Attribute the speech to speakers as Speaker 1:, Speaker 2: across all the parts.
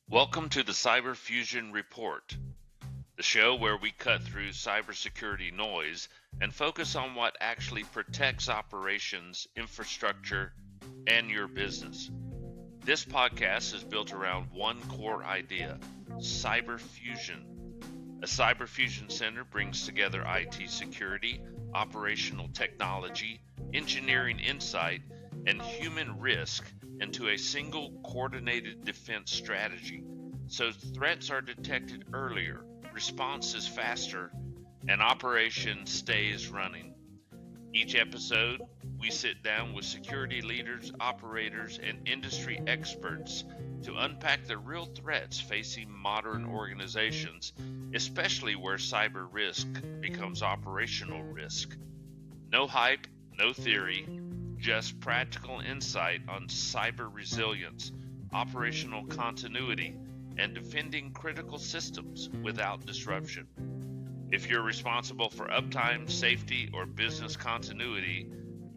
Speaker 1: Welcome to the Cyber Fusion Report, the show where we cut through cybersecurity noise and focus on what actually protects operations, infrastructure, and your business. This podcast is built around one core idea: cyber fusion. A cyber fusion center brings together IT security, operational technology, engineering insight, and human risk into a single coordinated defense strategy. So threats are detected earlier, response is faster, and operation stays running. Each episode, we sit down with security leaders, operators, and industry experts to unpack the real threats facing modern organizations, especially where cyber risk becomes operational risk. No hype, no theory, just practical insight on cyber resilience, operational continuity, and defending critical systems without disruption. If you're responsible for uptime, safety, or business continuity,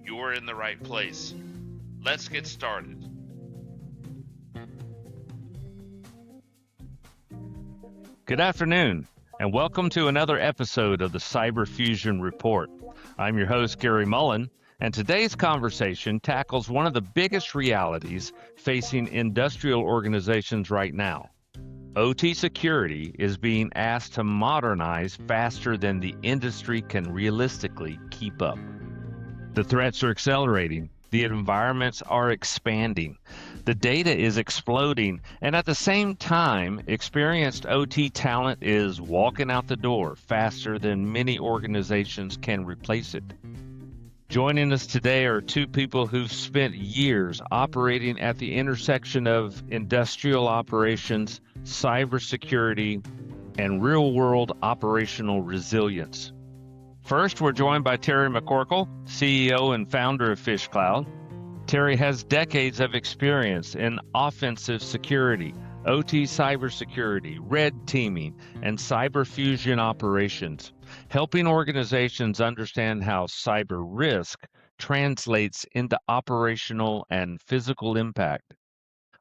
Speaker 1: you're in the right place. Let's get started.
Speaker 2: Good afternoon, and welcome to another episode of the Cyber Fusion Report. I'm your host, Gary Mullen, and today's conversation tackles one of the biggest realities facing industrial organizations right now. OT security is being asked to modernize faster than the industry can realistically keep up. The threats are accelerating, the environments are expanding, the data is exploding, and at the same time, experienced OT talent is walking out the door faster than many organizations can replace it. Joining us today are two people who've spent years operating at the intersection of industrial operations, cybersecurity, and real-world operational resilience. First, we're joined by Terry McCorkle, CEO and founder of FishCloud. Terry has decades of experience in offensive security, OT cybersecurity, red teaming, and cyber fusion operations, helping organizations understand how cyber risk translates into operational and physical impact.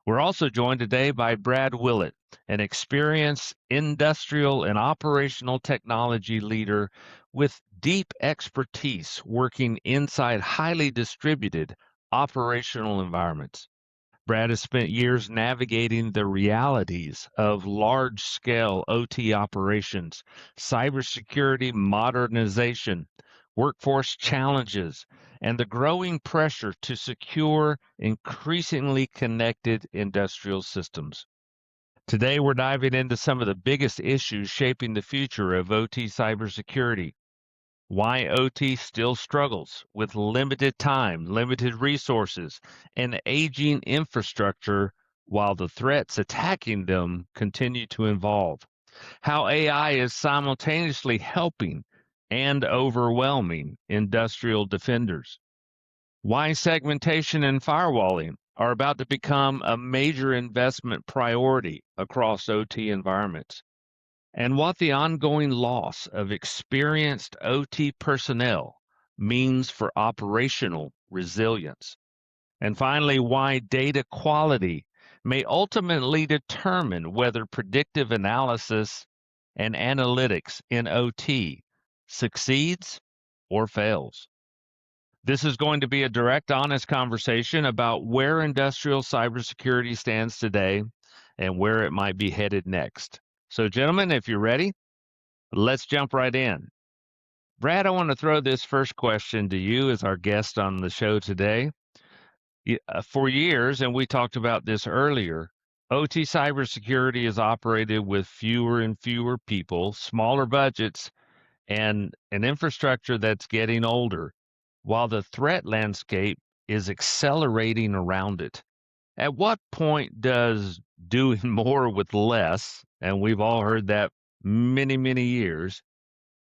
Speaker 2: We're also joined today by Brad Willet, an experienced industrial and operational technology leader with deep expertise working inside highly distributed operational environments. Brad has spent years navigating the realities of large-scale OT operations, cybersecurity modernization, workforce challenges, and the growing pressure to secure increasingly connected industrial systems. Today, we're diving into some of the biggest issues shaping the future of OT cybersecurity. Why OT still struggles with limited time, limited resources, and aging infrastructure while the threats attacking them continue to evolve. How AI is simultaneously helping and overwhelming industrial defenders. Why segmentation and firewalling are about to become a major investment priority across OT environments, and what the ongoing loss of experienced OT personnel means for operational resilience. And finally, why data quality may ultimately determine whether predictive analysis and analytics in OT succeeds or fails. This is going to be a direct, honest conversation about where industrial cybersecurity stands today and where it might be headed next. So, gentlemen, if you're ready, let's jump right in. Brad, I want to throw this first question to you as our guest on the show today. For years, and we talked about this earlier, OT cybersecurity is operated with fewer and fewer people, smaller budgets, and an infrastructure that's getting older, while the threat landscape is accelerating around it. At what point does doing more with less, and we've all heard that many, many years,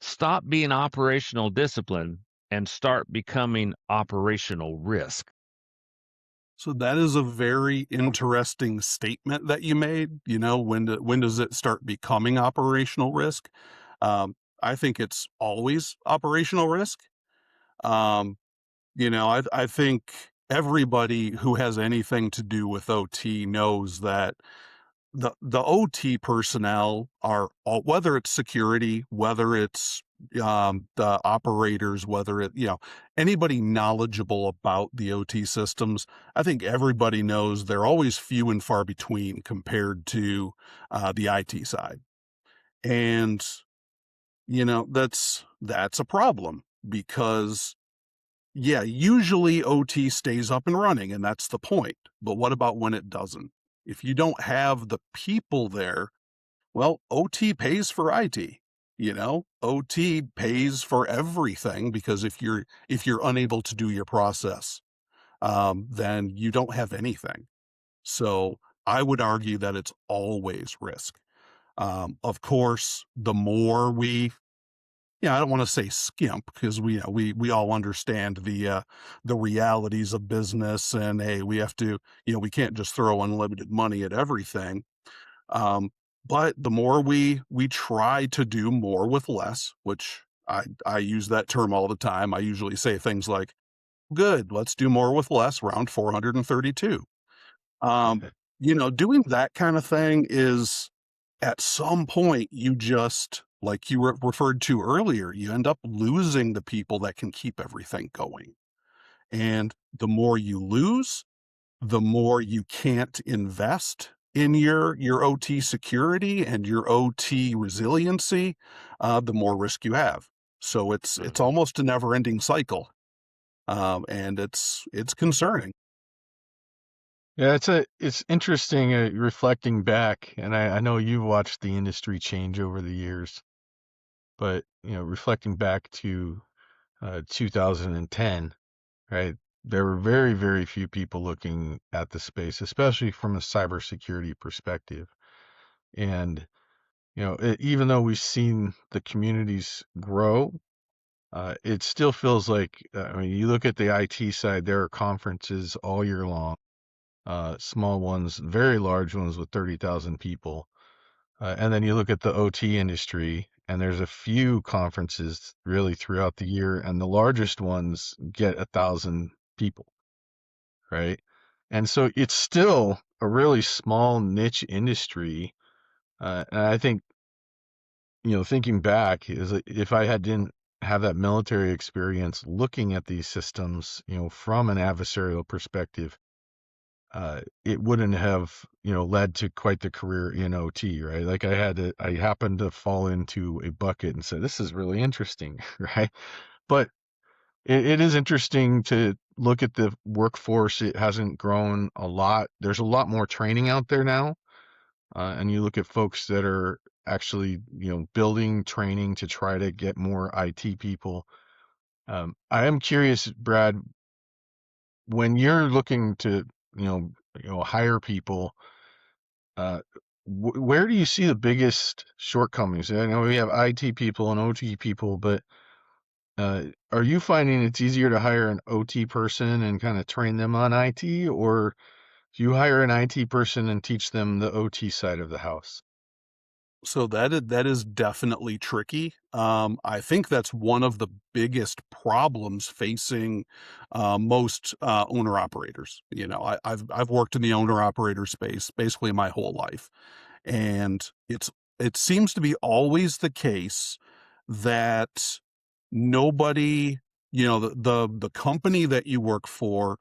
Speaker 2: stop being operational discipline and start becoming operational risk?
Speaker 3: So that is a very interesting statement that you made. When does it start becoming operational risk? I think it's always operational risk. I think everybody who has anything to do with OT knows that the OT personnel are all, whether it's security, whether it's the operators, whether it, anybody knowledgeable about the OT systems. I think everybody knows they're always few and far between compared to the IT side. And, that's a problem because, yeah, usually OT stays up and running, and that's the point. But what about when it doesn't? If you don't have the people there, well, OT pays for IT. OT pays for everything because if you're unable to do your process, then you don't have anything. So I would argue that it's always risk. Of course, the more I don't want to say skimp because we all understand the realities of business, and hey, we have to, we can't just throw unlimited money at everything. Um, but the more we try to do more with less, which I use that term all the time. I usually say things like, "Good, let's do more with less." Round 432. Doing that kind of thing is, at some point, you just, like you referred to earlier, you end up losing the people that can keep everything going. And the more you lose, the more you can't invest in your OT security and your OT resiliency, the more risk you have. So it's
Speaker 1: Mhm.
Speaker 3: almost a never-ending cycle, and it's concerning.
Speaker 4: Yeah, it's interesting reflecting back, and I know you've watched the industry change over the years, but reflecting back to 2010, right? There were very, very few people looking at the space, especially from a cybersecurity perspective. And even though we've seen the communities grow, it still feels like, I mean, you look at the IT side, there are conferences all year long, small ones, very large ones with 30,000 people. And then you look at the OT industry, and there's a few conferences really throughout the year, and the largest ones get 1,000 people, right? And so it's still a really small niche industry. And I think, thinking back is if I didn't have that military experience looking at these systems, from an adversarial perspective, it wouldn't have, led to quite the career in OT, right? Like I happened to fall into a bucket and say, this is really interesting, right? But it is interesting to look at the workforce. It hasn't grown a lot. There's a lot more training out there now. And you look at folks that are actually, building training to try to get more IT people. I am curious, Brad, when you're looking to, hire people, uh, where do you see the biggest shortcomings? I know we have IT people and OT people, but are you finding it's easier to hire an OT person and kind of train them on IT, or do you hire an IT person and teach them the OT side of the house?
Speaker 3: So that is definitely tricky. I think that's one of the biggest problems facing most owner operators. I've worked in the owner operator space basically my whole life, and it seems to be always the case that nobody, the company that you work for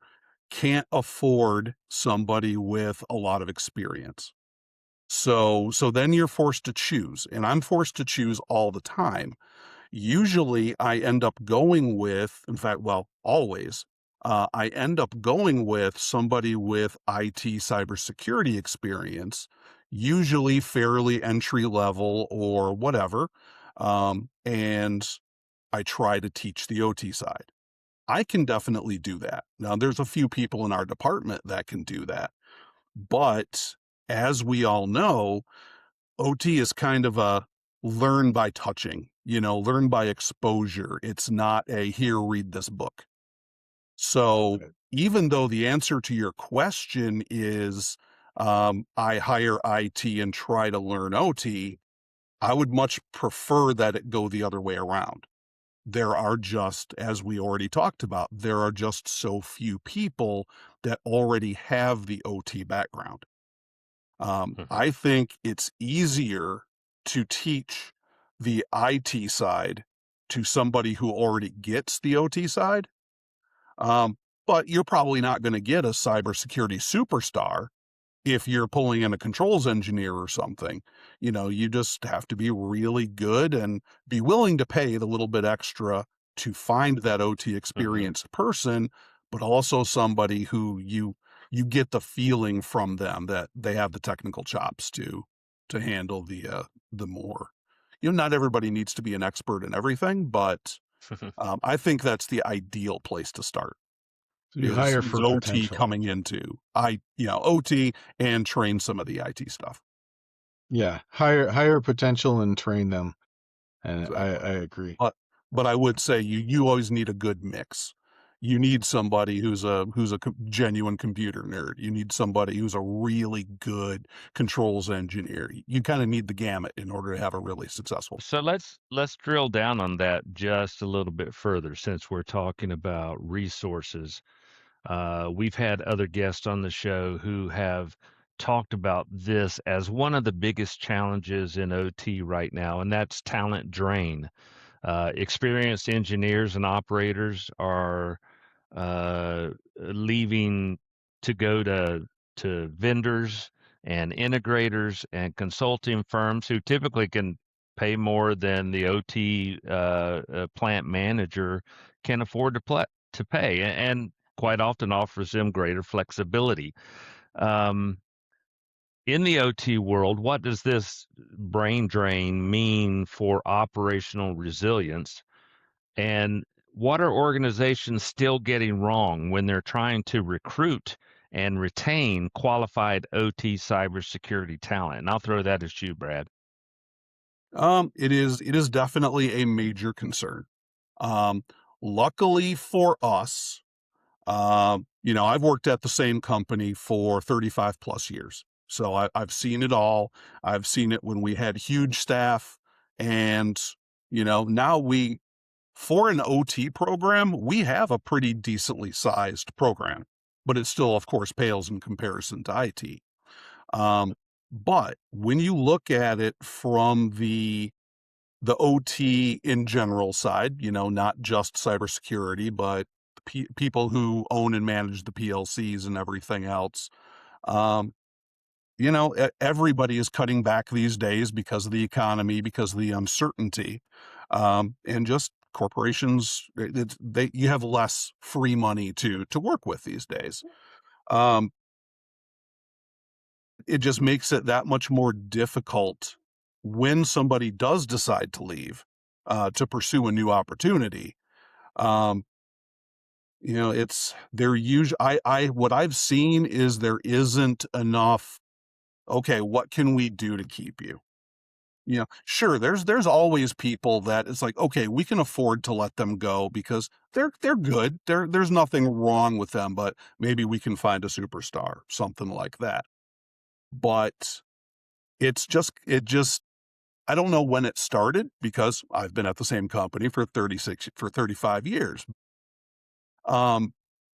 Speaker 3: can't afford somebody with a lot of experience. So then you're forced to choose, and I'm forced to choose all the time. Usually I end up going with, in fact, well, always, I end up going with somebody with IT cybersecurity experience, usually fairly entry level or whatever. And I try to teach the OT side. I can definitely do that. Now, there's a few people in our department that can do that. But as we all know, OT is kind of a learn by touching, learn by exposure. It's not a here, read this book. So
Speaker 4: Right.
Speaker 3: even though the answer to your question is I hire IT and try to learn OT, I would much prefer that it go the other way around. There are just, as we already talked about, there are just so few people that already have the OT background. I think it's easier to teach the IT side to somebody who already gets the OT side. But you're probably not going to get a cybersecurity superstar if you're pulling in a controls engineer or something. You just have to be really good and be willing to pay the little bit extra to find that OT experienced person, but also somebody who you get the feeling from them that they have the technical chops to handle the more. Not everybody needs to be an expert in everything, but I think that's the ideal place to start.
Speaker 4: So you
Speaker 3: Is
Speaker 4: hire for
Speaker 3: OT
Speaker 4: potential.
Speaker 3: coming into OT and train some of the IT stuff.
Speaker 4: Yeah, hire potential and train them. And I
Speaker 3: Exactly.
Speaker 4: agree.
Speaker 3: But I would say you always need a good mix. You need somebody who's a genuine computer nerd. You need somebody who's a really good controls engineer. You kind of need the gamut in order to have a really successful.
Speaker 2: So let's drill down on that just a little bit further since we're talking about resources. We've had other guests on the show who have talked about this as one of the biggest challenges in OT right now, and that's talent drain. Experienced engineers and operators are leaving to go to vendors and integrators and consulting firms who typically can pay more than the OT plant manager can afford to pay, and quite often offers them greater flexibility. Um, in the OT world, what does this brain drain mean for operational resilience? And what are organizations still getting wrong when they're trying to recruit and retain qualified OT cybersecurity talent? And I'll throw that at you, Brad.
Speaker 3: It is definitely a major concern. Um, Luckily for us, I've worked at the same company for 35 plus years. So I've seen it all. I've seen it when we had huge staff. And, now for an OT program, we have a pretty decently sized program, but it still, of course, pales in comparison to IT. But when you look at it from the OT in general side, not just cybersecurity, but people who own and manage the PLCs and everything else. Um, Everybody is cutting back these days because of the economy, because of the uncertainty, and just corporations. You have less free money to work with these days. Um, it just makes it that much more difficult when somebody does decide to leave to pursue a new opportunity. Um, it's they're usually I what I've seen is there isn't enough. Okay, what can we do to keep you? Sure, there's always people that it's like, okay, we can afford to let them go because they're good. There's nothing wrong with them, but maybe we can find a superstar, something like that. But it just I don't know when it started because I've been at the same company for 35 years. Um,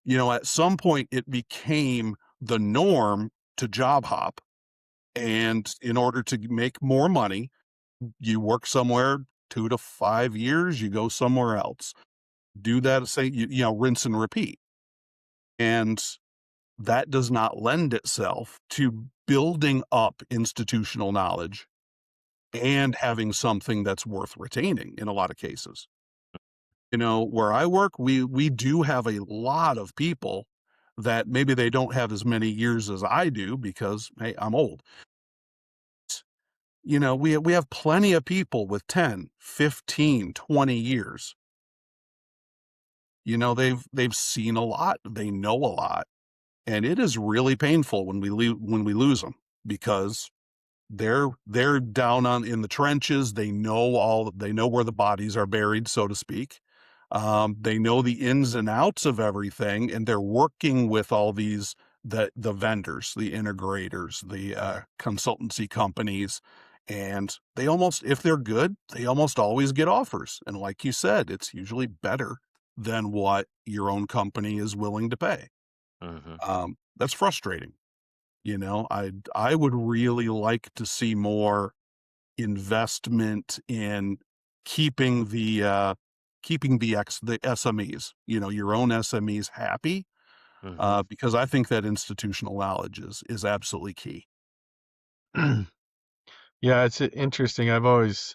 Speaker 3: at some point it became the norm to job hop. And in order to make more money, you work somewhere 2 to 5 years, you go somewhere else. Do that, say, rinse and repeat. And that does not lend itself to building up institutional knowledge and having something that's worth retaining in a lot of cases. Where I work, we do have a lot of people that maybe they don't have as many years as I do because, hey, I'm old. We have plenty of people with 10, 15, 20 years. They've seen a lot, they know a lot, and it is really painful when we lose them because they're down in the trenches. They know where the bodies are buried, so to speak. They know the ins and outs of everything, and they're working with all the vendors, the integrators, the consultancy companies, and if they're good, they almost always get offers. And like you said, it's usually better than what your own company is willing to pay.
Speaker 2: Mm-hmm.
Speaker 3: That's frustrating. I would really like to see more investment in keeping the SMEs, your own SMEs happy,
Speaker 2: Hmm.
Speaker 3: because I think that institutional knowledge is absolutely key.
Speaker 4: Yeah, it's interesting. I've always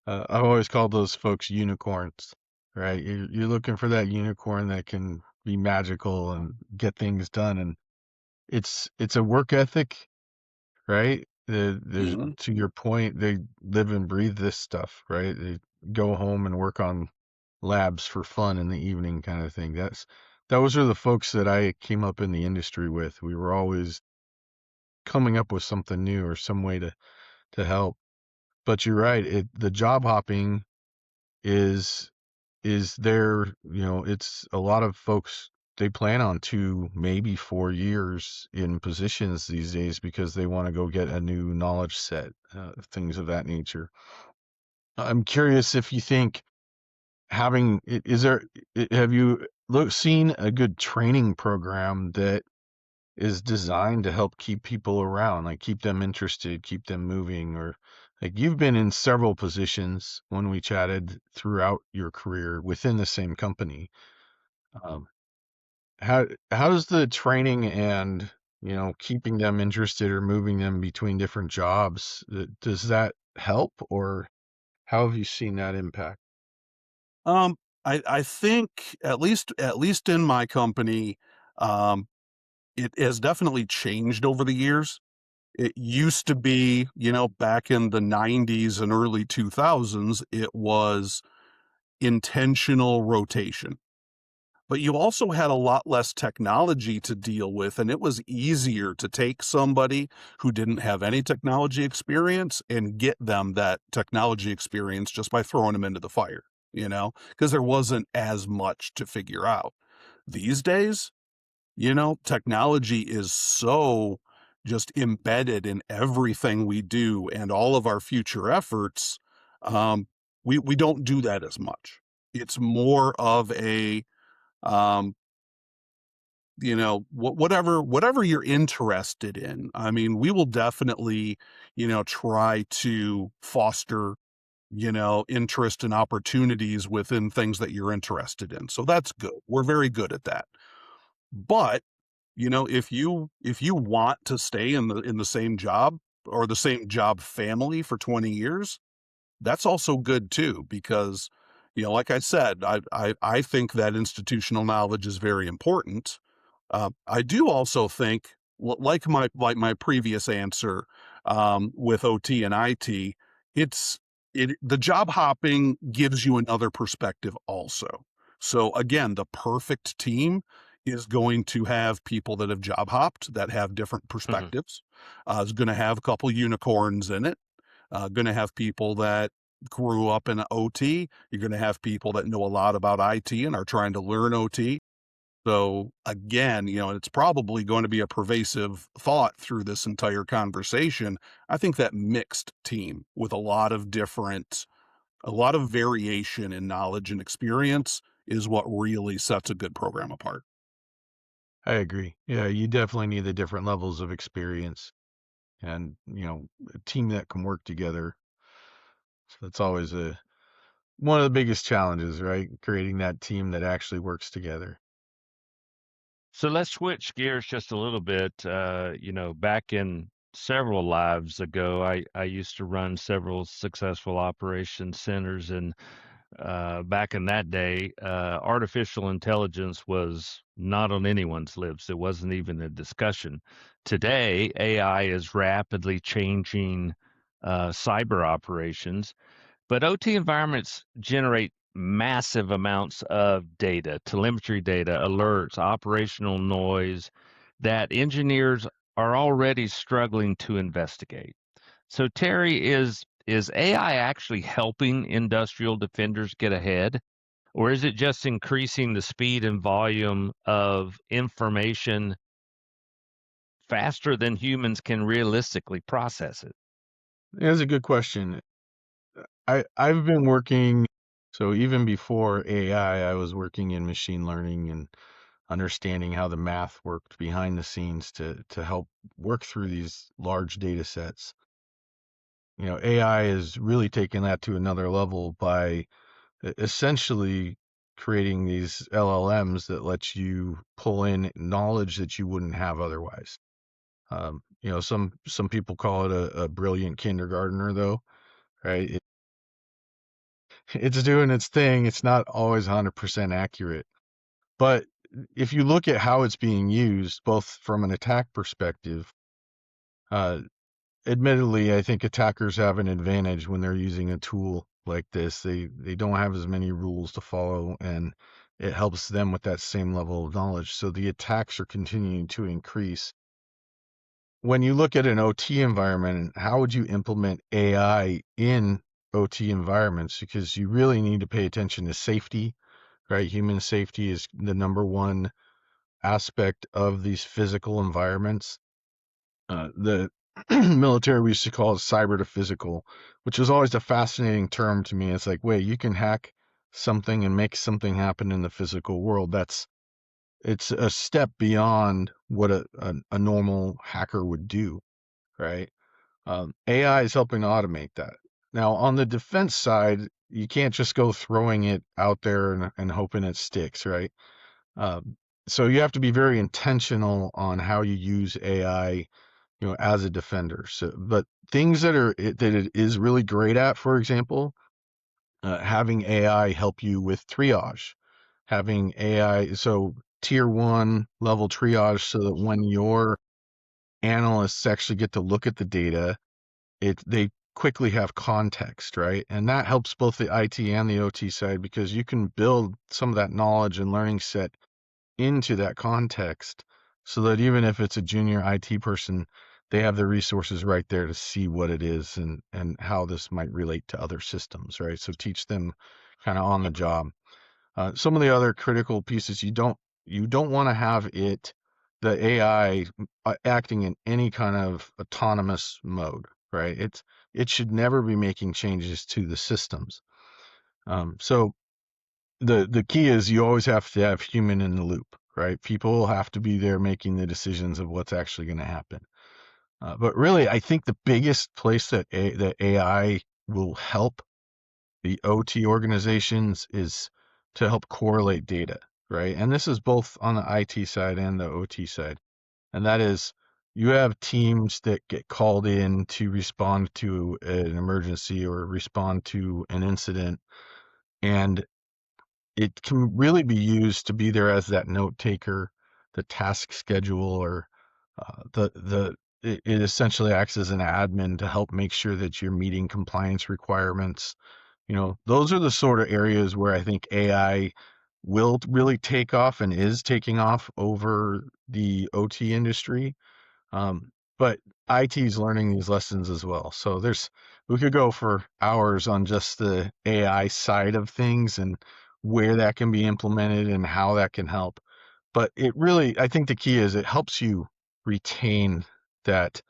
Speaker 4: called those folks unicorns, right? You're looking for that unicorn that can be magical and get things done, and it's a work ethic, right? There's
Speaker 3: Mhm.
Speaker 4: to your point, they live and breathe this stuff, right? They go home and work on labs for fun in the evening, kind of thing. Those are the folks that I came up in the industry with. We were always coming up with something new or some way to help. But you're right, the job hopping is is there, it's a lot of folks, they plan on 2, maybe 4 years in positions these days because they want to go get a new knowledge set, things of that nature. I'm curious if you think is there, have you seen a good training program that is designed to help keep people around, like keep them interested, keep them moving, or like you've been in several positions when we chatted throughout your career within the same company. Um, how does the training and keeping them interested or moving them between different jobs, does that help, or how have you seen that impact?
Speaker 3: Um, I think at least in my company, um, it has definitely changed over the years. It used to be, back in the 90s and early 2000s, it was intentional rotation. But you also had a lot less technology to deal with, and it was easier to take somebody who didn't have any technology experience and get them that technology experience just by throwing them into the fire, because there wasn't as much to figure out. These days, technology is so just embedded in everything we do and all of our future efforts. Um, we don't do that as much. It's more of a um, whatever you're interested in. I mean, we will definitely, try to foster, interest and opportunities within things that you're interested in. So that's good. We're very good at that. But, if you want to stay in the same job or the same job family for 20 years, that's also good too, because, like I said, I think that institutional knowledge is very important. I do also think, like my previous answer, with OT and IT, the job hopping gives you another perspective also. So again, the perfect team is going to have people that have job hopped that have different
Speaker 2: Hmm.
Speaker 3: perspectives. Is going to have a couple unicorns in it. Going to have people that grew up in OT. You're going to have people that know a lot about IT and are trying to learn OT. So again, it's probably going to be a pervasive thought through this entire conversation. I think that mixed team with a lot of variation in knowledge and experience is what really sets a good program apart.
Speaker 4: I agree. Yeah, you definitely need the different levels of experience and, a team that can work together. So that's always one of the biggest challenges, right? Creating that team that actually works together.
Speaker 2: So let's switch gears just a little bit. Back in several lives ago, I used to run several successful operations centers, and back in that day, artificial intelligence was not on anyone's lips. It wasn't even a discussion. Today, AI is rapidly changing cyber operations, but OT environments generate massive amounts of data, telemetry data, alerts, operational noise that engineers are already struggling to investigate. So Terry, is AI actually helping industrial defenders get ahead, or is it just increasing the speed and volume of information faster than humans can realistically process it?
Speaker 4: That's a good question. I've been working, so even before AI, I was working in machine learning and understanding how the math worked behind the scenes to help work through these large data sets. AI is really taking that to another level by essentially creating these LLMs that let you pull in knowledge that you wouldn't have otherwise. Some people call it a brilliant kindergartner, though, right? It's doing its thing. It's not always 100% accurate. But if you look at how it's being used, both from an attack perspective, admittedly, I think attackers have an advantage when they're using a tool like this. They don't have as many rules to follow, and it helps them with that same level of knowledge. So the attacks are continuing to increase. When you look at an OT environment, how would you implement AI in OT environments? Because you really need to pay attention to safety, right? Human safety is the number one aspect of these physical environments. The military, we used to call it cyber to physical, which was always a fascinating term to me. It's like, wait, you can hack something and make something happen in the physical world. It's a step beyond what a normal hacker would do, right? AI is helping to automate that. Now, on the defense side, you can't just go throwing it out there and hoping it sticks, right? So you have to be very intentional on how you use AI, as a defender. So, but things that it is really great at, for example, having AI help you with triage, having AI, so tier 1 level triage, so that when your analysts actually get to look at the data, they quickly have context, right? And that helps both the IT and the OT side, because you can build some of that knowledge and learning set into that context, so that even if it's a junior IT person, they have the resources right there to see what it is and how this might relate to other systems, right? So teach them kind of on the job. Some of the other critical pieces, you don't want to have the AI acting in any kind of autonomous mode, right? It should never be making changes to the systems. So the key is you always have to have human in the loop, right? People have to be there making the decisions of what's actually going to happen. But really, I think the biggest place that AI will help the OT organizations is to help correlate data, right? And this is both on the IT side and the OT side. And that is, you have teams that get called in to respond to an emergency or respond to an incident, and it can really be used to be there as that note taker, the task scheduler, it essentially acts as an admin to help make sure that you're meeting compliance requirements. Those are the sort of areas where I think AI will really take off and is taking off over the OT industry. But IT is learning these lessons as well. So we could go for hours on just the AI side of things and where that can be implemented and how that can help. But I think the key is it helps you retain that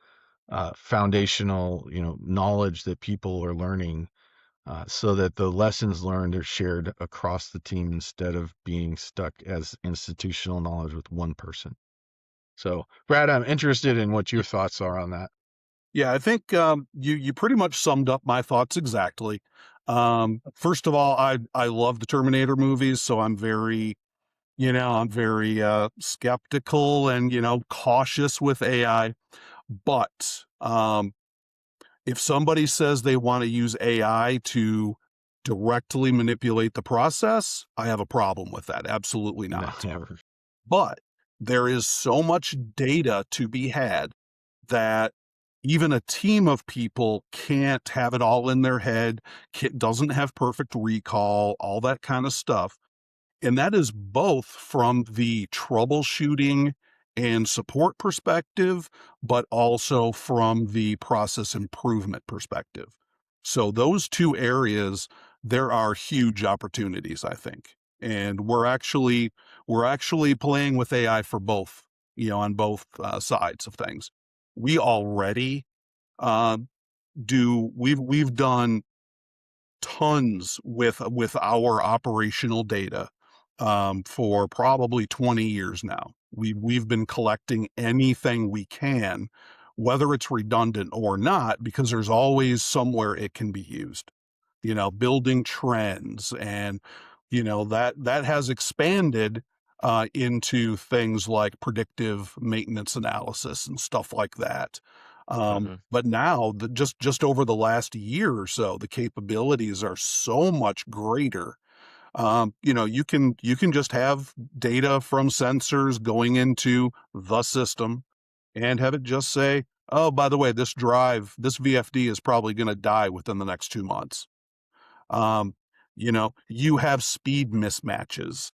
Speaker 4: foundational, knowledge that people are learning, so that the lessons learned are shared across the team instead of being stuck as institutional knowledge with one person. So, Brad, I'm interested in what your thoughts are on that.
Speaker 3: Yeah, I think you pretty much summed up my thoughts exactly. First of all, I love the Terminator movies, so I'm very skeptical and cautious with AI. But if somebody says they want to use AI to directly manipulate the process, I have a problem with that. Absolutely not.
Speaker 4: Never.
Speaker 3: But there is so much data to be had that even a team of people can't have it all in their head, doesn't have perfect recall, all that kind of stuff. And that is both from the troubleshooting and support perspective, but also from the process improvement perspective. So those two areas, there are huge opportunities, I think. And we're actually playing with AI for both, on both sides of things. We already we've done tons with our operational data for probably 20 years now. We've been collecting anything we can, whether it's redundant or not, because there's always somewhere it can be used. Building trends, and that has expanded into things like predictive maintenance analysis and stuff like that. But now, just over the last year or so, the capabilities are so much greater. You can just have data from sensors going into the system and have it just say, oh, by the way, this VFD is probably going to die within the next 2 months. You have speed mismatches,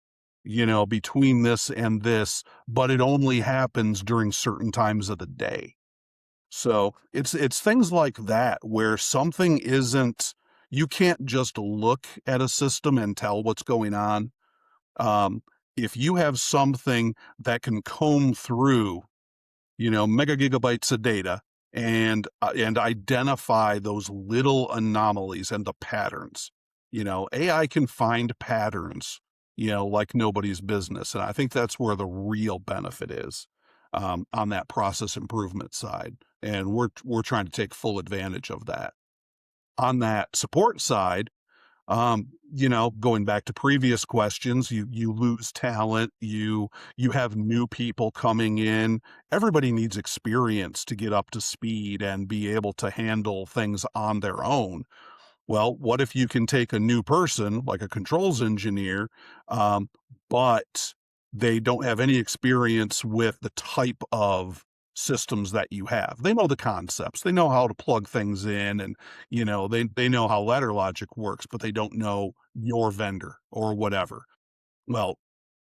Speaker 3: between this and this, but it only happens during certain times of the day. So it's things like that where something isn't, you can't just look at a system and tell what's going on. If you have something that can comb through, mega gigabytes of data and identify those little anomalies and the patterns, AI can find patterns, like nobody's business. And I think that's where the real benefit is, on that process improvement side. And we're trying to take full advantage of that. On that support side, going back to previous questions, you lose talent, you have new people coming in. Everybody needs experience to get up to speed and be able to handle things on their own. Well, what if you can take a new person, like a controls engineer, but they don't have any experience with the type of systems that you have? They know the concepts, they know how to plug things in, and they know how ladder logic works, but they don't know your vendor or whatever. Well,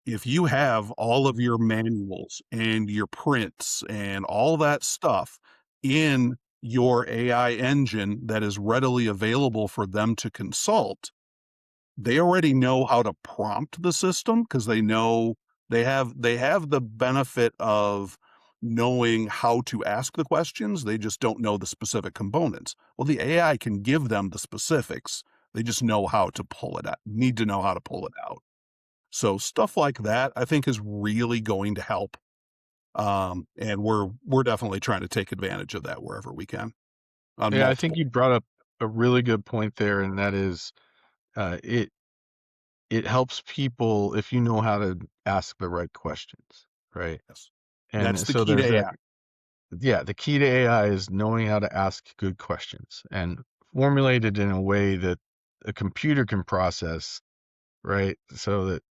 Speaker 3: if you have all of your manuals and your prints and all that stuff in your AI engine that is readily available for them to consult, they already know how to prompt the system, because they have the benefit of knowing how to ask the questions. They just don't know the specific components. Well, the AI can give them the specifics. They just know how to pull it out, need to know how to pull it out. So stuff like that, I think, is really going to help. And we're definitely trying to take advantage of that wherever we can.
Speaker 4: Yeah, I think you brought up a really good point there, and that is, it helps people if you know how to ask the right questions, right?
Speaker 3: Yes.
Speaker 4: And
Speaker 3: That's the
Speaker 4: so
Speaker 3: key to
Speaker 4: there's
Speaker 3: AI.
Speaker 4: that. Yeah, the key to AI is knowing how to ask good questions and formulate it in a way that a computer can process, right? So that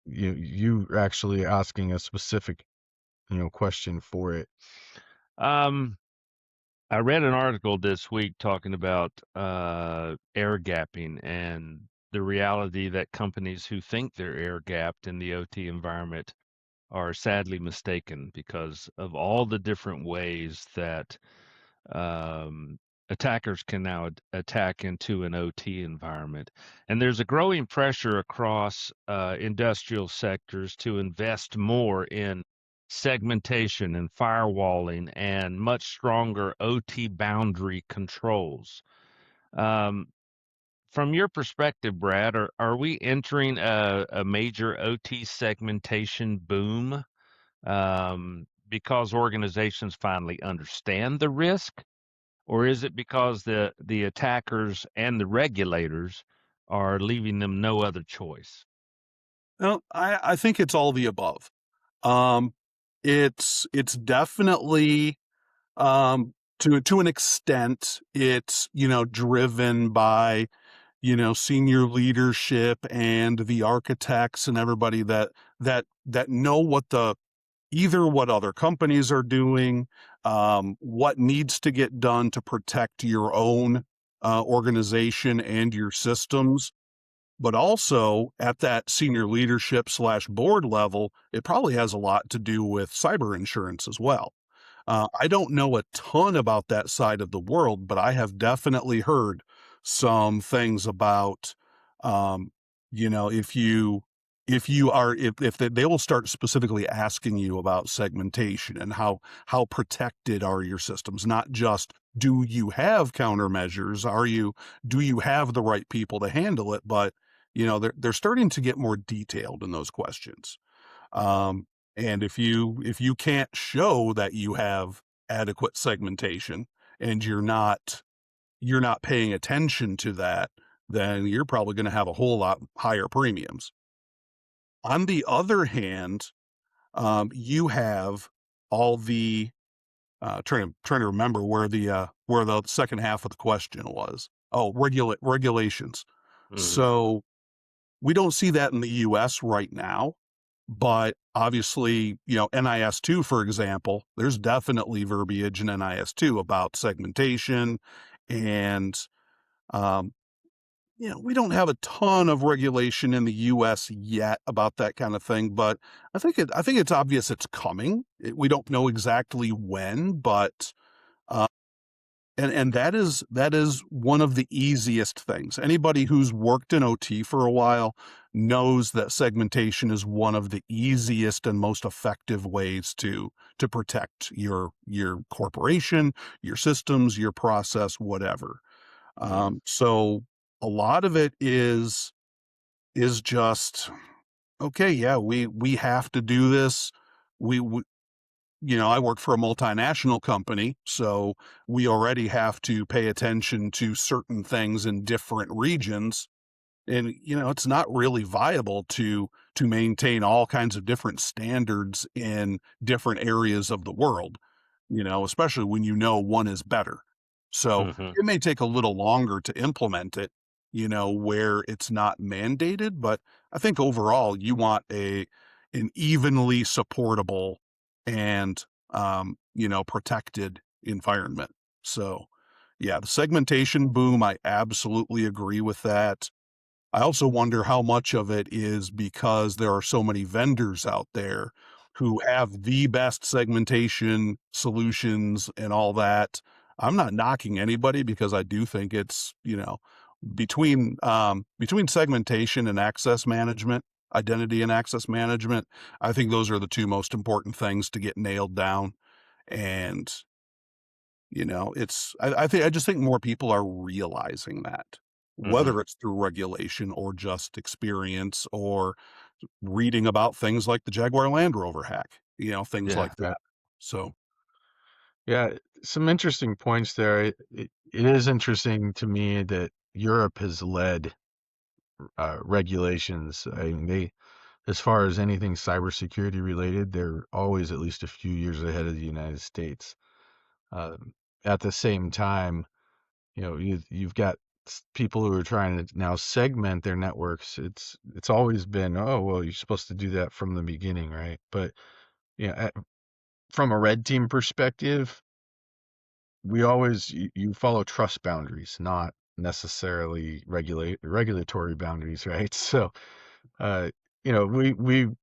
Speaker 4: you're actually asking a specific, question for it.
Speaker 2: I read an article this week talking about air gapping and the reality that companies who think they're air gapped in the OT environment are sadly mistaken because of all the different ways that attackers can now attack into an OT environment. And there's a growing pressure across industrial sectors to invest more in segmentation and firewalling and much stronger OT boundary controls. From your perspective, Brad, are we entering a major OT segmentation boom because organizations finally understand the risk? Or is it because the attackers and the regulators are leaving them no other choice?
Speaker 3: No, I think it's all the above. Um, it's definitely, to an extent, it's driven by senior leadership and the architects and everybody that know either what other companies are doing, what needs to get done to protect your own organization and your systems. But also at that senior leadership / board level, it probably has a lot to do with cyber insurance as well. I don't know a ton about that side of the world, but I have definitely heard some things about, if they will start specifically asking you about segmentation and how protected are your systems, not just do you have countermeasures, do you have the right people to handle it, but they're starting to get more detailed in those questions. And if you can't show that you have adequate segmentation and you're not paying attention to that, then you're probably going to have a whole lot higher premiums. On the other hand, you have all the trying to remember where the second half of the question was. Oh, regulations. So we don't see that in the US right now, but obviously, NIS2, for example, there's definitely verbiage in NIS2 about segmentation, and um, we don't have a ton of regulation in the US yet about that kind of thing, but I think it's obvious it's coming. We don't know exactly when, but uh, and that is one of the easiest things. Anybody who's worked in OT for a while knows that segmentation is one of the easiest and most effective ways to protect your corporation, your systems, your process, whatever. So a lot of it is just, okay, yeah, we have to do this. We I work for a multinational company, so we already have to pay attention to certain things in different regions. And, it's not really viable to maintain all kinds of different standards in different areas of the world, especially when one is better. So it may take a little longer to implement it, where it's not mandated, but I think overall you want an evenly supportable and protected environment. So yeah, the segmentation boom, I absolutely agree with that. I also wonder how much of it is because there are so many vendors out there who have the best segmentation solutions and all that. I'm not knocking anybody because I do think it's, between segmentation and access management, identity and access management, I think those are the two most important things to get nailed down. And, I just think more people are realizing that, whether it's through regulation or just experience or reading about things like the Jaguar Land Rover hack, things like that. So,
Speaker 4: Yeah, some interesting points there. It is interesting to me that Europe has led regulations. I mean, as far as anything cybersecurity related, they're always at least a few years ahead of the United States. At the same time, you've got people who are trying to now segment their networks. It's always been, oh, well, you're supposed to do that from the beginning, right? But from a red team perspective, we always you follow trust boundaries, not necessarily regulatory boundaries, right? So, we've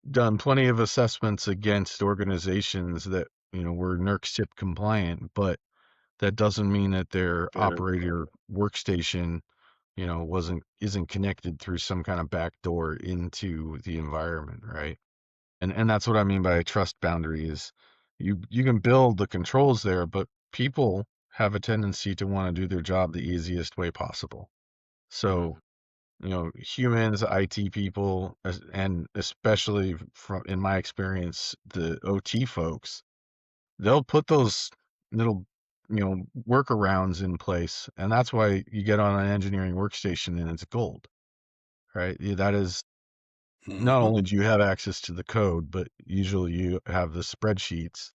Speaker 4: done plenty of assessments against organizations that were NERC-CIP compliant, but that doesn't mean that their operator workstation isn't connected through some kind of back door into the environment, right? And that's what I mean by a trust boundary is you can build the controls there, but people have a tendency to want to do their job the easiest way possible. So, humans, IT people, and especially from in my experience, the OT folks, they'll put those little workarounds in place, and that's why you get on an engineering workstation and it's gold, right? That is not only do you have access to the code, but usually you have the spreadsheets,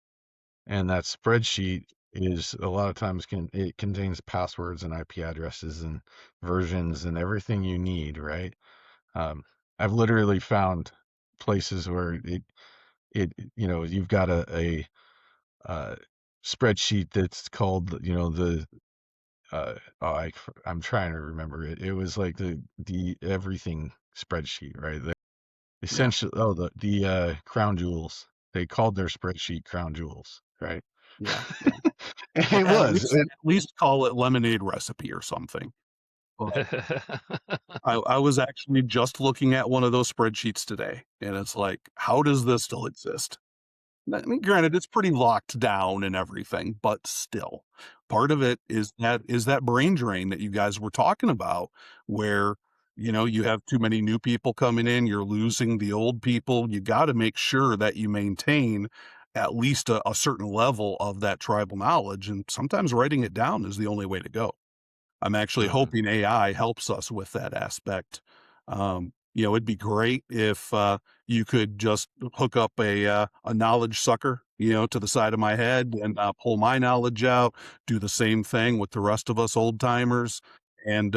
Speaker 4: and that spreadsheet is a lot of times it contains passwords and IP addresses and versions and everything you need, right? I've literally found places where you've got a spreadsheet that's called the I'm trying to remember it. It was like the everything spreadsheet, right? Essentially, the crown jewels. They called their spreadsheet crown jewels, right?
Speaker 3: yeah.
Speaker 4: It was.
Speaker 3: At least call it lemonade recipe or something. I was actually just looking at one of those spreadsheets today, and it's like, how does this still exist? I mean, granted, it's pretty locked down and everything, but still, part of it is that brain drain that you guys were talking about, where You have too many new people coming in, you're losing the old people. You got to make sure that you maintain at least a certain level of that tribal knowledge. And sometimes writing it down is the only way to go. I'm actually
Speaker 2: Mhm.
Speaker 3: hoping AI helps us with that aspect. It'd be great if you could just hook up a knowledge sucker, to the side of my head and pull my knowledge out, do the same thing with the rest of us old timers, and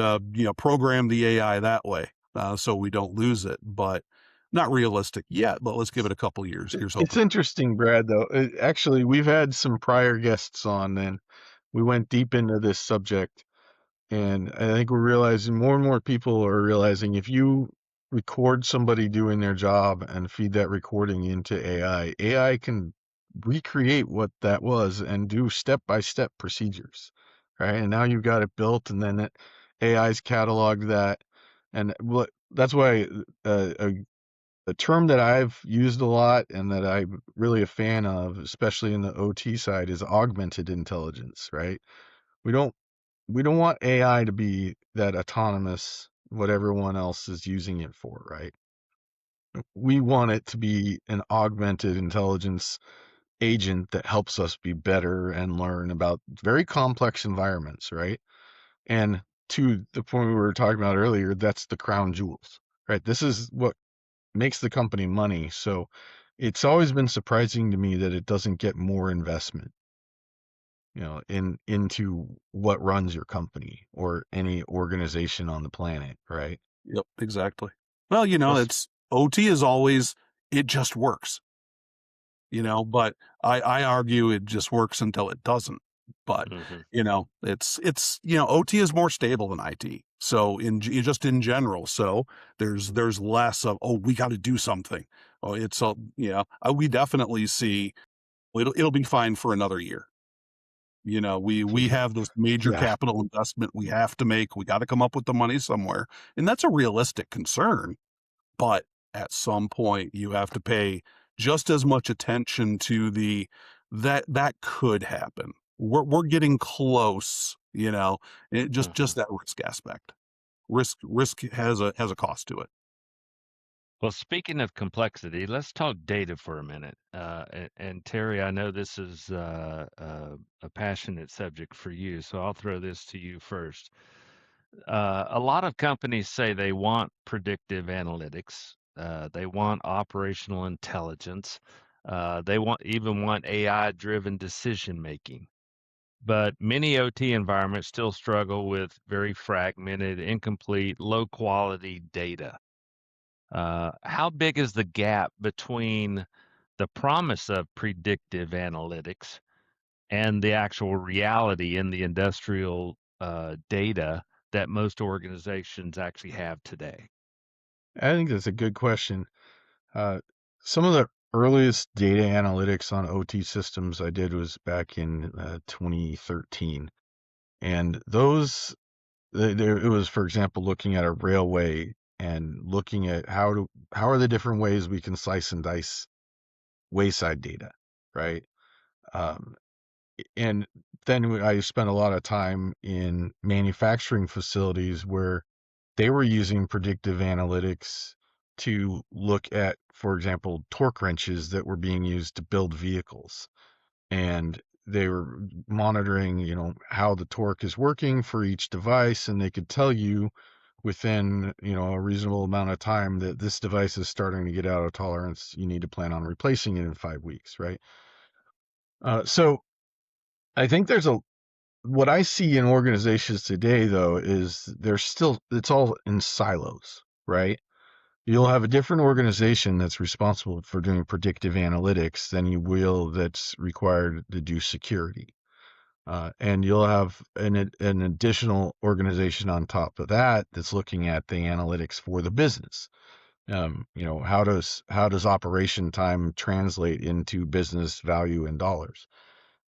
Speaker 3: program the AI that way so we don't lose it. But not realistic yet. But let's give it a couple years. Here's
Speaker 4: It's
Speaker 3: hoping.
Speaker 4: interesting, Brad, though. Actually, we've had some prior guests on, and we went deep into this subject. And I think we're realizing more and more people are realizing if you record somebody doing their job and feed that recording into AI, AI can recreate what that was and do step-by-step procedures, right? And now you've got it built, and then AI's cataloged that. And that's why a term that I've used a lot and that I'm really a fan of, especially in the OT side, is augmented intelligence, right? We don't we don't want AI to be that autonomous, what everyone else is using it for, right? We want it to be an augmented intelligence agent that helps us be better and learn about very complex environments, right? And to the point we were talking about earlier, that's the crown jewels, right? This is what makes the company money. So it's always been surprising to me that it doesn't get more investment, into what runs your company or any organization on the planet, right?
Speaker 3: Yep, exactly. Well,
Speaker 4: Well,
Speaker 3: it's OT is always, it just works. But I argue it just works until it doesn't. But
Speaker 2: Mhm.
Speaker 3: OT is more stable than IT. So just in general, so there's less of, oh, we got to do something. Oh, we definitely see it'll be fine for another year. We have this major
Speaker 4: yeah.
Speaker 3: capital investment we have to make. We got to come up with the money somewhere, and that's a realistic concern. But at some point, you have to pay just as much attention to that could happen. We're getting close, just
Speaker 2: Mhm.
Speaker 3: that risk aspect. Risk has a cost to it.
Speaker 2: Well, speaking of complexity, let's talk data for a minute. And Terry, I know this is a passionate subject for you, so I'll throw this to you first. A lot of companies say they want predictive analytics. They want operational intelligence. They even want AI-driven decision making. But many OT environments still struggle with very fragmented, incomplete, low quality data. How big is the gap between the promise of predictive analytics and the actual reality in the industrial data that most organizations actually have today?
Speaker 4: I think that's a good question. Uh, some of the earliest data analytics on OT systems I did was back in 2013. And it was, for example, looking at a railway and looking at how are the different ways we can slice and dice wayside data, right? Um, and then I spent a lot of time in manufacturing facilities where they were using predictive analytics to look at, for example, torque wrenches that were being used to build vehicles. And they were monitoring, how the torque is working for each device, and they could tell you within, a reasonable amount of time that this device is starting to get out of tolerance. You need to plan on replacing it in 5 weeks, right? So I think what I see in organizations today, though, is it's all in silos, right? You'll have a different organization that's responsible for doing predictive analytics than you will that's required to do security. And you'll have an additional organization on top of that that's looking at the analytics for the business. How does operation time translate into business value in dollars?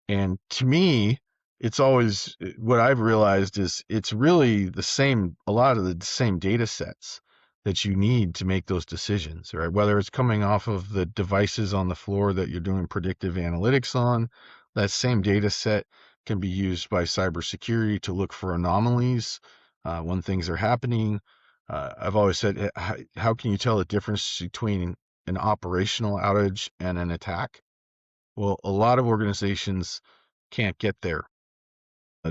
Speaker 4: And to me, it's always what I've realized is it's really a lot of the same data sets that you need to make those decisions, right? Whether it's coming off of the devices on the floor that you're doing predictive analytics on, that same data set can be used by cybersecurity to look for anomalies when things are happening. I've always said, how can you tell the difference between an operational outage and an attack? Well, a lot of organizations can't get there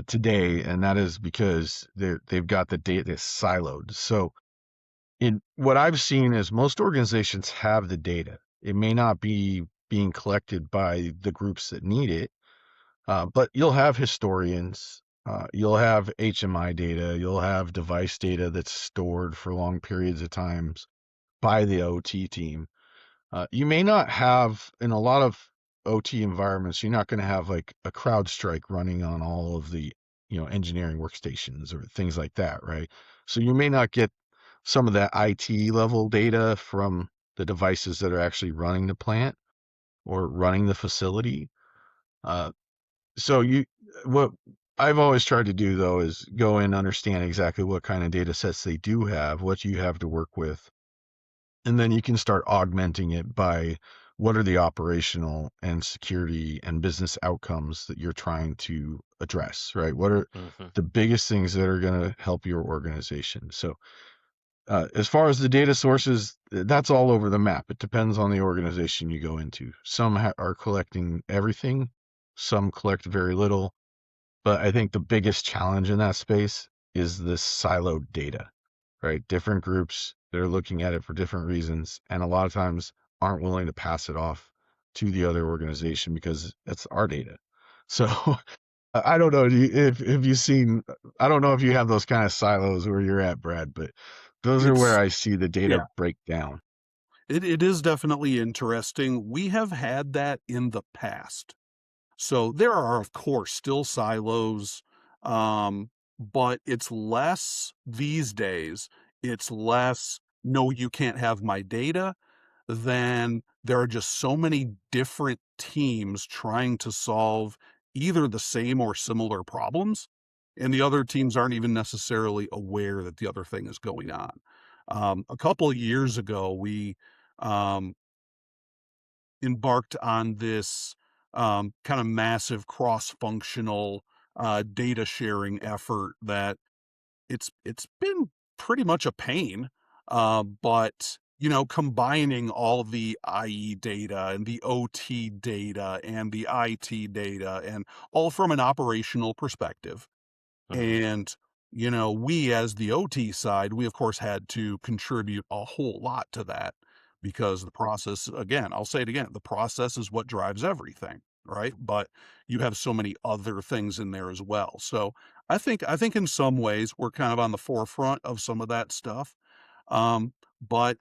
Speaker 4: today, and that is because they've got the data siloed. So, in what I've seen is most organizations have the data. It may not be being collected by the groups that need it, but you'll have historians, you'll have HMI data, you'll have device data that's stored for long periods of times by the OT team. You may not have, in a lot of OT environments, you're not going to have like a CrowdStrike running on all of the, engineering workstations or things like that, right? So you may not get some of that IT level data from the devices that are actually running the plant or running the facility. Uh, so what I've always tried to do though is go and understand exactly what kind of data sets they do have, what you have to work with, and then you can start augmenting it by what are the operational and security and business outcomes that you're trying to address, right? What are
Speaker 2: Mm-hmm.
Speaker 4: the biggest things that are going to help your organization? So, as far as the data sources, that's all over the map. It depends on the organization you go into. Some are collecting everything, some collect very little. But I think the biggest challenge in that space is this siloed data, right? Different groups that are looking at it for different reasons, and a lot of times aren't willing to pass it off to the other organization because it's our data. So I don't know if you've seen. I don't know if you have those kind of silos where you're at, Brad, but those are where
Speaker 3: It's
Speaker 4: I see the data
Speaker 3: yeah,
Speaker 4: break down.
Speaker 3: it is definitely interesting. We have had that in the past. So there are, of course, still silos, but it's less these days. It's less, no, you can't have my data, than there are just so many different teams trying to solve either the same or similar problems. And the other teams aren't even necessarily aware that the other thing is going on. A couple of years ago, we um, embarked on this kind of massive cross-functional data sharing effort that it's been pretty much a pain, but combining all the IE data and the OT data and the IT data and all from an operational perspective.
Speaker 2: Mm-hmm.
Speaker 3: And, we as the OT side, we of course had to contribute a whole lot to that because the process, again, I'll say it again, the process is what drives everything, right? But you have so many other things in there as well. So I think in some ways we're kind of on the forefront of some of that stuff. But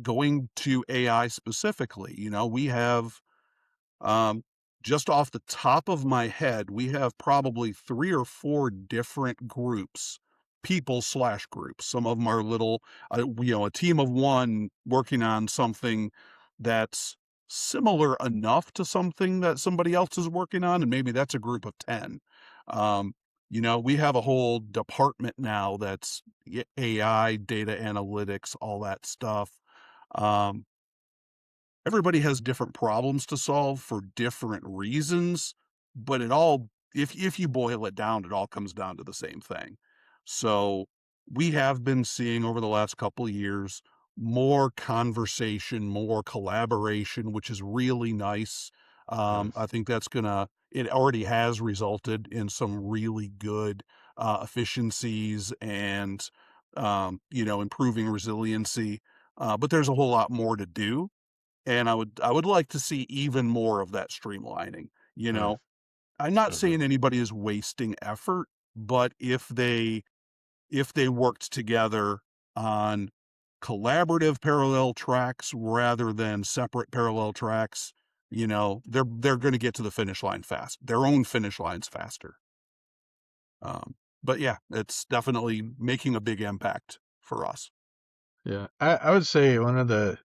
Speaker 3: going to AI specifically, we have um, just off the top of my head, we have probably 3 or 4 different groups, people/groups. Some of them are little, a team of one working on something that's similar enough to something that somebody else is working on, and maybe that's a group of 10. Um, we have a whole department now that's AI, data analytics, all that stuff. Um, Everybody has different problems to solve for different reasons, but it all, if you boil it down, it all comes down to the same thing. So we have been seeing over the last couple of years more conversation, more collaboration, which is really nice. I think it already has resulted in some really good efficiencies and improving resiliency. But there's a whole lot more to do, and I would like to see even more of that streamlining. You
Speaker 2: Mm-hmm.
Speaker 3: know, I'm not
Speaker 2: Mm-hmm.
Speaker 3: saying anybody is wasting effort, but if they worked together on collaborative parallel tracks rather than separate parallel tracks, they're going to get to the finish line fast, their own finish lines faster. But yeah, it's definitely making a big impact for us.
Speaker 4: Yeah, I would say one of the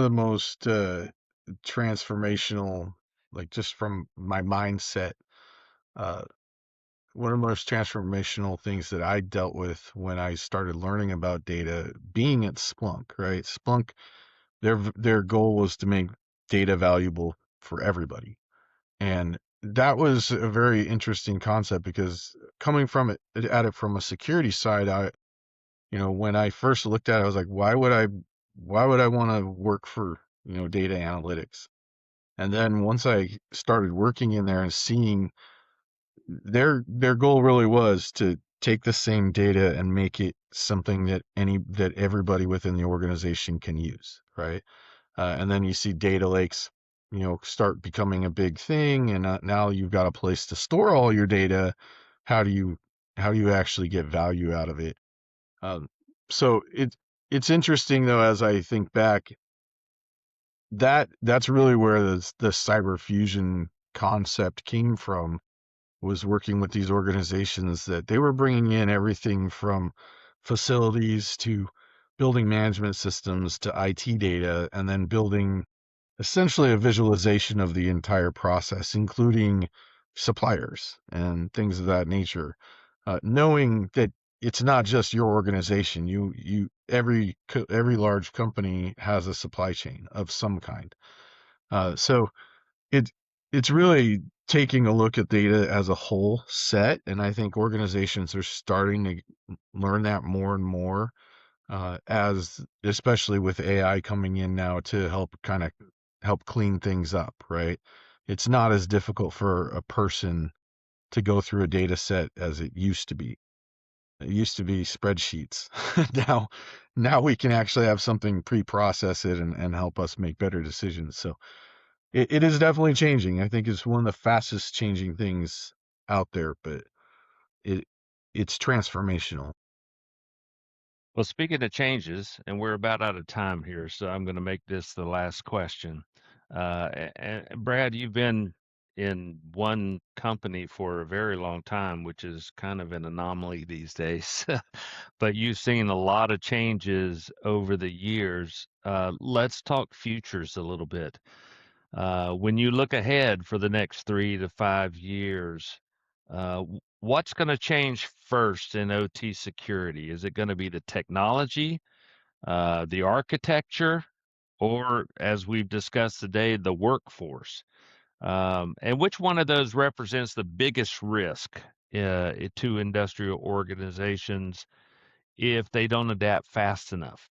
Speaker 4: most transformational, like just from my mindset, uh, one of the most transformational things that I dealt with when I started learning about data, being at Splunk, right? Splunk, their goal was to make data valuable for everybody, and that was a very interesting concept because coming from it at it from a security side, When I first looked at it, I was like, why would I want to work for, data analytics? And then once I started working in there and seeing their goal really was to take the same data and make it something that everybody within the organization can use, right? And then you see data lakes, start becoming a big thing, and now you've got a place to store all your data. How do you actually get value out of it? Um, so it's interesting though, as I think back, that's really where the cyber fusion concept came from, was working with these organizations that they were bringing in everything from facilities to building management systems to IT data, and then building essentially a visualization of the entire process, including suppliers and things of that nature. Knowing that it's not just your organization. Every large company has a supply chain of some kind. So it it's really taking a look at data as a whole set, and I think organizations are starting to learn that more and more, as especially with AI coming in now to help clean things up, right? It's not as difficult for a person to go through a data set as it used to be. It used to be spreadsheets. now now we can actually have something pre-process it and help us make better decisions. So it is definitely changing. I think it's one of the fastest changing things out there, but it it's transformational.
Speaker 2: Well, speaking of changes, and we're about out of time here, so I'm going to make this the last question. And Brad, you've been in one company for a very long time, which is kind of an anomaly these days. But you've seen a lot of changes over the years. Let's talk futures a little bit. When you look ahead for the next 3 to 5 years, what's going to change first in OT security? Is it going to be the technology, the architecture, or as we've discussed today, the workforce? And which one of those represents the biggest risk to industrial organizations if they don't adapt fast enough?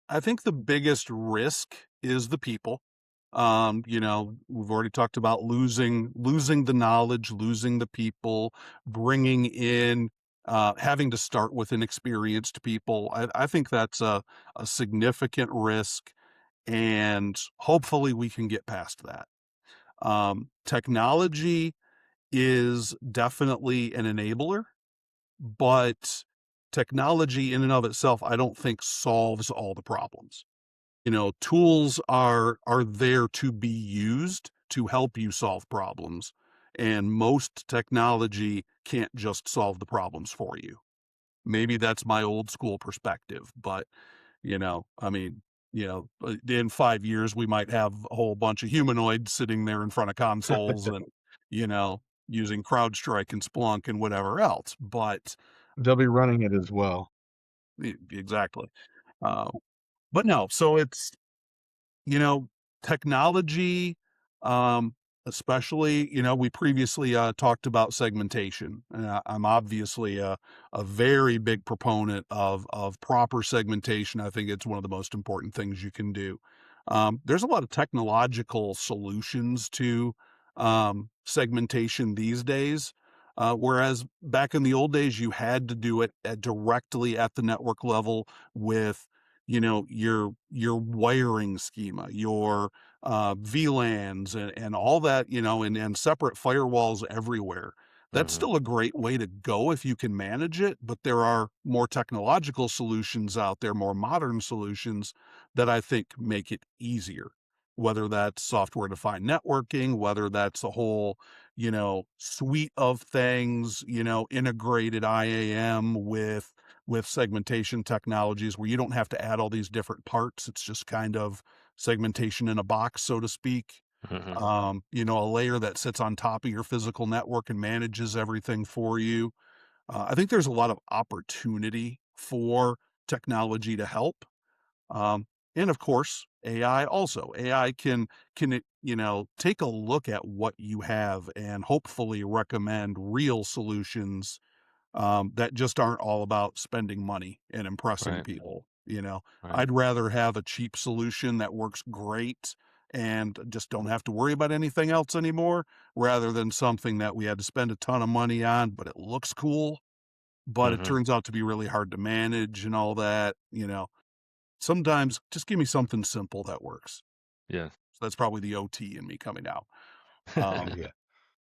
Speaker 3: I think the biggest risk is the people. We've already talked about losing the knowledge, losing the people, bringing in, having to start with inexperienced people. I think that's a significant risk, and hopefully we can get past that. Technology is definitely an enabler, but technology in and of itself, I don't think solves all the problems. Tools are there to be used to help you solve problems, and most technology can't just solve the problems for you. Maybe that's my old school perspective, but I mean, in 5 years we might have a whole bunch of humanoids sitting there in front of consoles and you know using CrowdStrike and Splunk and whatever else. But
Speaker 4: They'll be running it as well.
Speaker 3: exactly. Uh, but no, so it's you know, technology, um, especially, we previously talked about segmentation. I'm obviously a very big proponent of proper segmentation. I think it's one of the most important things you can do. There's a lot of technological solutions to segmentation these days. Whereas back in the old days, you had to do it directly at the network level with your wiring schema, your VLANs and all that, and separate firewalls everywhere. That's
Speaker 2: Hmm.
Speaker 3: still a great way to go if you can manage it, but there are more technological solutions out there, more modern solutions that I think make it easier. Whether that's software defined networking, whether that's a whole, suite of things, integrated IAM with segmentation technologies where you don't have to add all these different parts. It's just kind of segmentation in a box, so to speak.
Speaker 2: Hmm.
Speaker 3: A layer that sits on top of your physical network and manages everything for you. I think there's a lot of opportunity for technology to help. Um, and of course, AI also. AI can take a look at what you have and hopefully recommend real solutions that just aren't all about spending money and impressing
Speaker 2: Right.
Speaker 3: people. You know,
Speaker 2: Right.
Speaker 3: I'd rather have a cheap solution that works great and just don't have to worry about anything else anymore, rather than something that we had to spend a ton of money on, but it looks cool, but it
Speaker 2: Mm-hmm.
Speaker 3: turns out to be really hard to manage and all that. Sometimes just give me something simple that works.
Speaker 2: Yeah.
Speaker 3: So that's probably the OT in me coming out. Um,
Speaker 4: Yeah.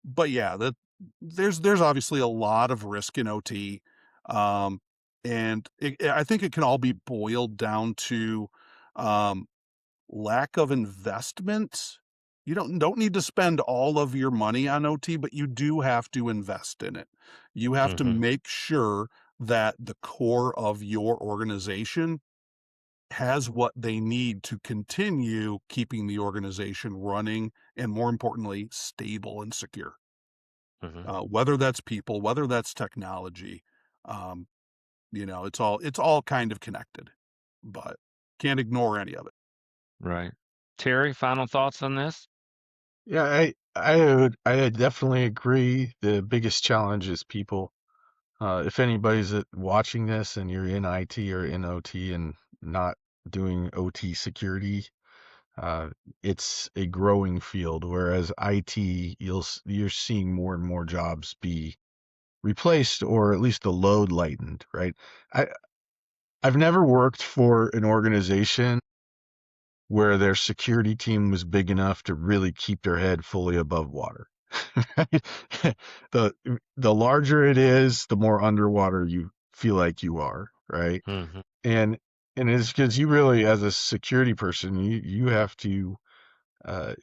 Speaker 3: but yeah, there's obviously a lot of risk in OT, um, and I think it can all be boiled down to um, lack of investment. You don't need to spend all of your money on OT, but you do have to invest in it. You have to
Speaker 2: Mm-hmm.
Speaker 3: make sure that the core of your organization has what they need to continue keeping the organization running and, more importantly, stable and secure.
Speaker 2: Mm-hmm.
Speaker 3: Whether that's people, whether that's technology, um, it's all kind of connected, but can't ignore any of it.
Speaker 2: Right. Terry, final thoughts on this?
Speaker 4: Yeah, I definitely agree. The biggest challenge is people. If anybody's watching this and you're in IT or in OT and not doing OT security, uh, it's a growing field. Whereas IT, you're seeing more and more jobs be replaced or at least the load lightened, right? I I've never worked for an organization where their security team was big enough to really keep their head fully above water. Right? the the larger it is, the more underwater you feel like you are, right?
Speaker 2: Mm-hmm.
Speaker 4: And and it's because you really, as a security person, uh,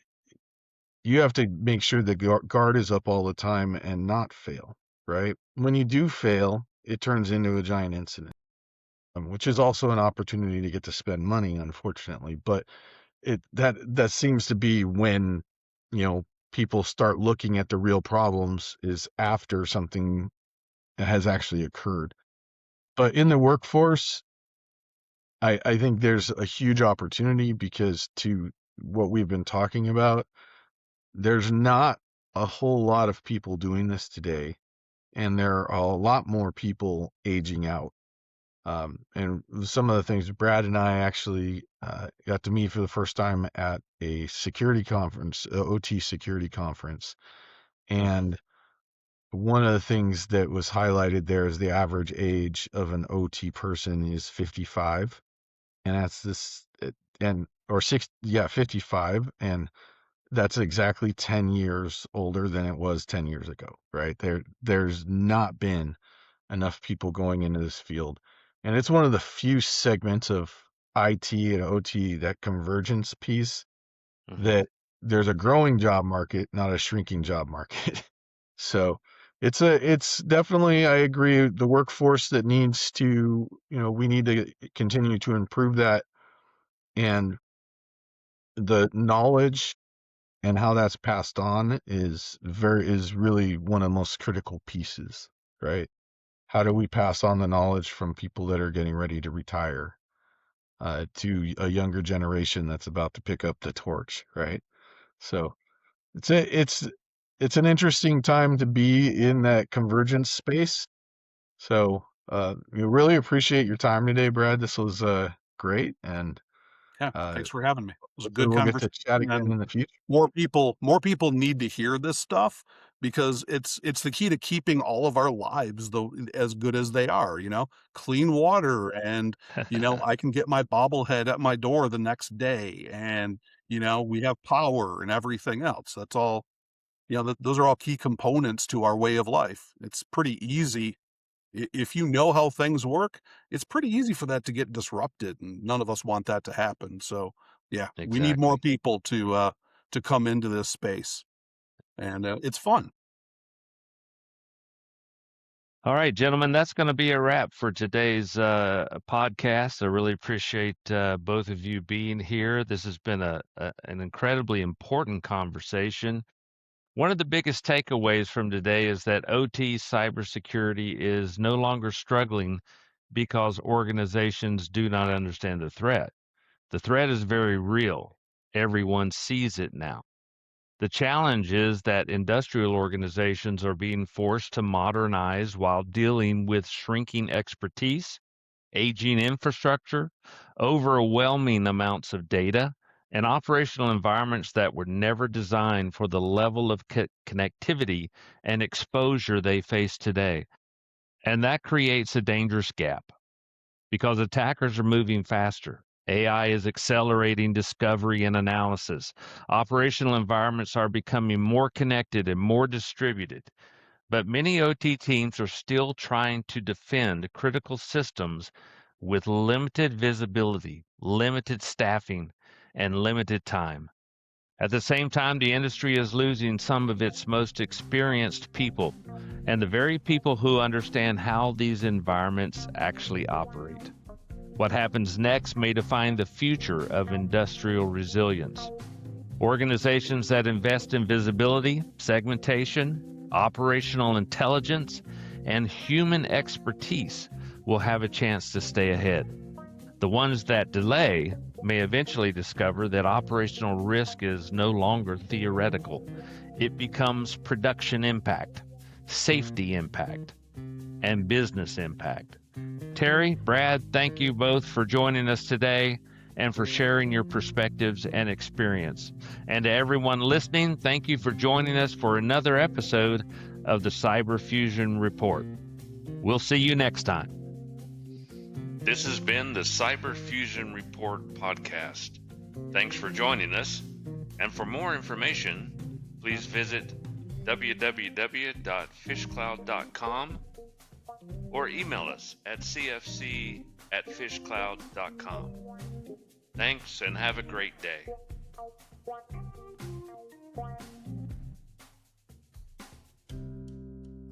Speaker 4: you have to make sure the guard is up all the time and not fail, right? When you do fail, it turns into a giant incident, which is also an opportunity to get to spend money, unfortunately. But that seems to be when, you know, people start looking at the real problems is after something has actually occurred. But in the workforce, I think there's a huge opportunity because, to what we've been talking about, there's not a whole lot of people doing this today, and there are a lot more people aging out. And some of the things Brad and I actually got to meet for the first time at a security conference, a OT security conference. And one of the things that was highlighted there is the average age of an OT person is 55. And that's and or 55. And that's exactly 10 years older than it was 10 years ago, right? There's not been enough people going into this field. And it's one of the few segments of IT and OT, that convergence piece,
Speaker 2: Mm-hmm.
Speaker 4: that there's a growing job market, not a shrinking job market. So it's definitely, I agree, the workforce that needs to, we need to continue to improve that, and the knowledge and how that's passed on is really one of the most critical pieces, right? How do we pass on the knowledge from people that are getting ready to retire to a younger generation that's about to pick up the torch, right? So it's an interesting time to be in that convergence space. So we really appreciate your time today, Brad. This was great, and
Speaker 3: Yeah,
Speaker 4: uh,
Speaker 3: thanks for having me. It was a
Speaker 4: hopefully
Speaker 3: good
Speaker 4: we'll get to
Speaker 3: conversation,
Speaker 4: chat again
Speaker 3: and
Speaker 4: in the future.
Speaker 3: more people need to hear this stuff, because it's the key to keeping all of our lives though as good as they are. Clean water, and I can get my bobblehead at my door the next day, and we have power and everything else. That's all. Those are all key components to our way of life. It's pretty easy. If you know how things work, it's pretty easy for that to get disrupted, and none of us want that to happen. So, yeah, we need more
Speaker 2: Exactly.
Speaker 3: people to come into this space, and it's fun.
Speaker 2: All right, gentlemen, that's going to be a wrap for today's podcast. I really appreciate both of you being here. This has been an incredibly important conversation. One of the biggest takeaways from today is that OT cybersecurity is no longer struggling because organizations do not understand the threat. The threat is very real. Everyone sees it now. The challenge is that industrial organizations are being forced to modernize while dealing with shrinking expertise, aging infrastructure, overwhelming amounts of data, and operational environments that were never designed for the level of connectivity and exposure they face today. And that creates a dangerous gap because attackers are moving faster. AI is accelerating discovery and analysis. Operational environments are becoming more connected and more distributed. But many OT teams are still trying to defend critical systems with limited visibility, limited staffing, and limited time. At the same time, the industry is losing some of its most experienced people and the very people who understand how these environments actually operate. What happens next may define the future of industrial resilience. Organizations that invest in visibility, segmentation, operational intelligence, and human expertise will have a chance to stay ahead. The ones that delay may eventually discover that operational risk is no longer theoretical. It becomes production impact, safety impact, and business impact. Terry, Brad, thank you both for joining us today and for sharing your perspectives and experience. And to everyone listening, thank you for joining us for another episode of the Cyber Fusion Report. We'll see you next time.
Speaker 1: This has been the Cyber Fusion Report podcast. Thanks for joining us. And for more information, please visit www.fishcloud.com or email us at cfc@fishcloud.com. Thanks and have a great day.